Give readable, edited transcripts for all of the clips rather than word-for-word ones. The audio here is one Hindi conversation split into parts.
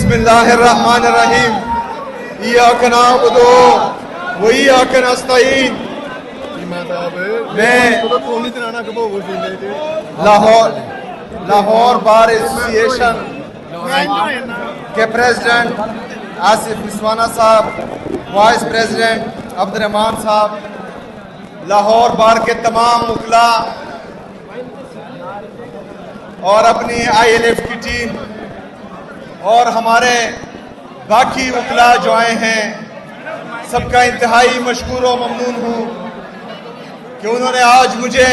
बिस्मिल्लाहिर्रहमानिर्रहीम इय्याक नअबुदु व इय्याक नस्तईन। मैं लाहौर बार एसोसिएशन के प्रेसिडेंट आसिफ मिसवाना साहब, वाइस प्रेसिडेंट अब्दुर्रहमान साहब, लाहौर बार के तमाम वकला और अपनी ILF की टीम और हमारे बाकी वकला जो आए हैं, सबका इंतहाई मशकूर व ममनून हूँ कि उन्होंने आज मुझे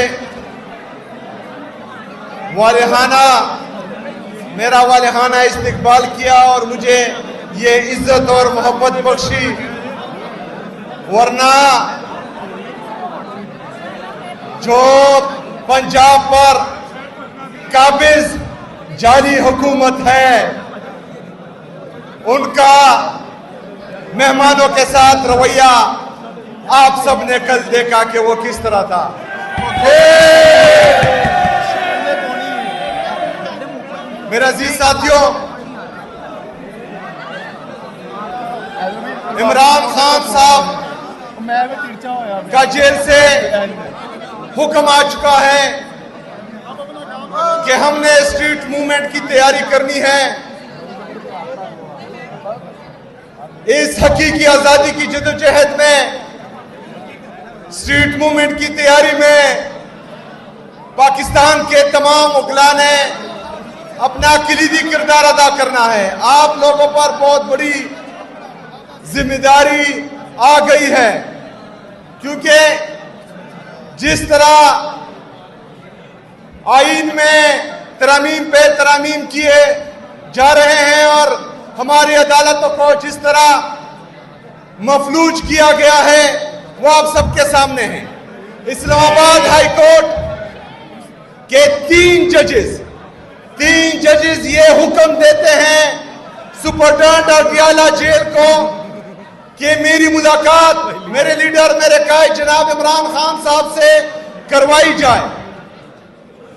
मेरा वालिहाना इस्तकबाल किया और मुझे ये इज्जत और मोहब्बत बख्शी। वरना जो पंजाब पर काबिज जाली हुकूमत है, उनका मेहमानों के साथ रवैया आप सब ने कल देखा कि वो किस तरह था। मेरे अजीज साथियों, इमरान खान साहब का जेल से हुक्म आ चुका है कि हमने स्ट्रीट मूवमेंट की तैयारी करनी है। इस हकीकी आजादी की जदोजहद में, स्ट्रीट मूवमेंट की तैयारी में पाकिस्तान के तमाम वकला ने अपना कलीदी किरदार अदा करना है। आप लोगों पर बहुत बड़ी जिम्मेदारी आ गई है, क्योंकि जिस तरह आईन में तरमीम पे तरमीम किए जा रहे हैं और हमारी अदालतों को जिस तरह मफलूज किया गया है, वो आप सबके सामने है। इस्लामाबाद हाई कोर्ट के तीन जजेस ये हुक्म देते हैं सुपरटेंडेंट अडियाला जेल को कि मेरी मुलाकात मेरे लीडर, मेरे कायद जनाब इमरान खान साहब से करवाई जाए।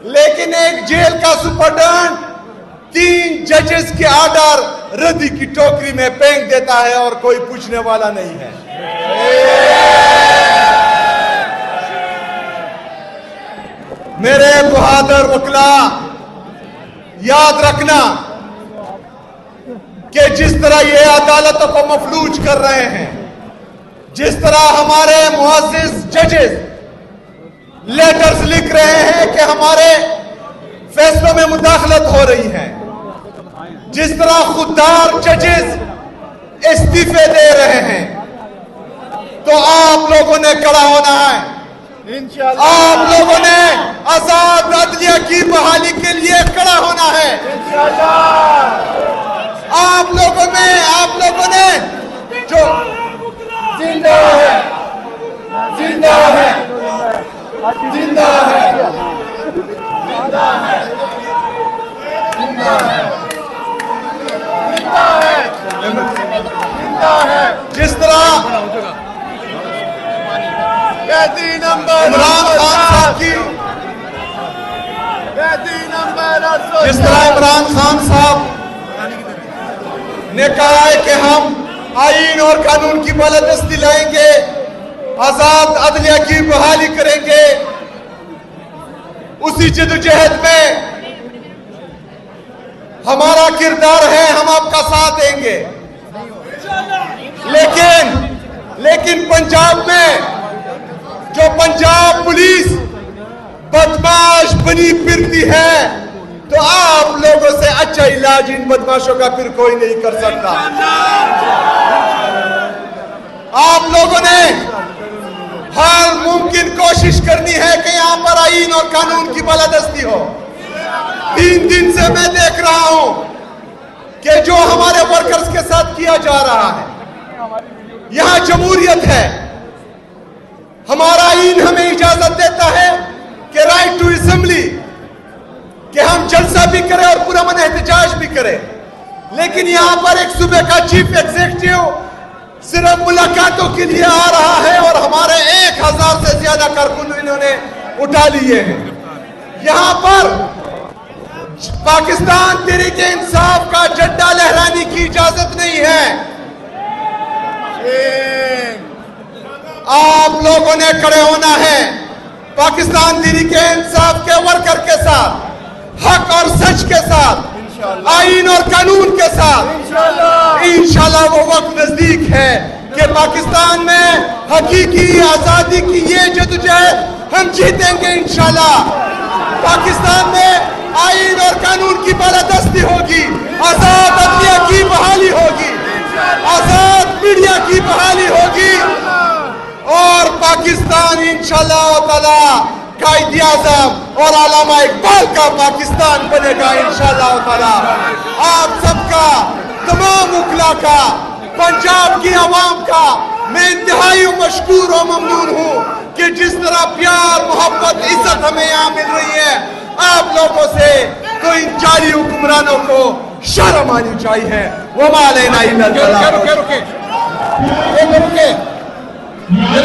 लेकिन एक जेल का सुपरटेंडेंट तीन जजेस के आर्डर रद्दी की टोकरी में फेंक देता है और कोई पूछने वाला नहीं है। मेरे बहादुर वकला, याद रखना कि जिस तरह ये अदालतों को मफलूज कर रहे हैं, जिस तरह हमारे मुअज़्ज़िज़ जजेस लेटर्स लिख रहे हैं कि हमारे फैसलों में मुदाखलत हो रही है, जिस तरह खुददार जजेस इस्तीफे दे रहे हैं, तो आप लोगों ने खड़ा होना है। आप लोगों ने आजाद अदलिया की बहाली के लिए खड़ा होना है। आप लोगों ने जो जिंदा है, जिंदा है, जिंदा है, जिंदा है, जिंदा है, जिंदा है। जिस तरह इमरान खान साहब की, जिस तरह इमरान खान साहब ने कहा है कि हम आईन और कानून की बालादस्ती लाएंगे, आजाद अदलिया की बहाली करेंगे, उसी जदोजहद में हमारा किरदार है, हम आपका साथ देंगे। लेकिन पंजाब में जो पंजाब पुलिस बदमाश बनी फिरती है, तो आप लोगों से अच्छा इलाज इन बदमाशों का फिर कोई नहीं कर सकता। आप लोगों ने हर मुमकिन कोशिश करनी है कि यहां पर आईन और कानून की बालादस्ती हो। 3 दिन से मैं देख रहा हूं कि जो हमारे वर्कर्स के साथ किया जा रहा है, यहां जमहूरियत है। हमारा आईन हमें इजाजत देता है कि राइट टू असेंबली, कि हम जलसा भी करें और पुरअमन एहतजाज भी करें। लेकिन यहां पर एक सूबे का चीफ एग्जीक्यूटिव सिर्फ मुलाकातों के लिए आ रहा है और हमारे 1000 से ज्यादा कारकुन इन्होंने उठा लिए हैं। यहां पर पाकिस्तान तहरीक इंसाफ का झंडा लहराने की इजाजत नहीं है। आप लोगों ने खड़े होना है पाकिस्तान तहरीक इंसाफ के वर्कर के साथ, हक और सच के साथ, आईन और कानून के साथ। इंशाल्लाह वो वक्त नजदीक है कि पाकिस्तान में हकीकी आजादी की ये जद्दोजहद हम जीतेंगे इंशाल्लाह। पाकिस्तान में आईन और कानून की बालादस्ती होगी, आजाद अदलिया की बहाली होगी, आजाद मीडिया की बहाली होगी और पाकिस्तान इंशाल्लाह ताला कायदे आज़म और अल्लामा इकबाल का पाकिस्तान बनेगा इंशाल्लाह ताला। आप सबका, तमाम उखला का, पंजाब की आवाम का मैं इंतहाई मशकूर और ममनून हूँ कि जिस तरह प्यार, मोहब्बत, इज्जत हमें यहाँ मिल रही है आप लोगों से, तो इन जाली हुक्मरानों को शर्म आनी चाहिए। वो मालेना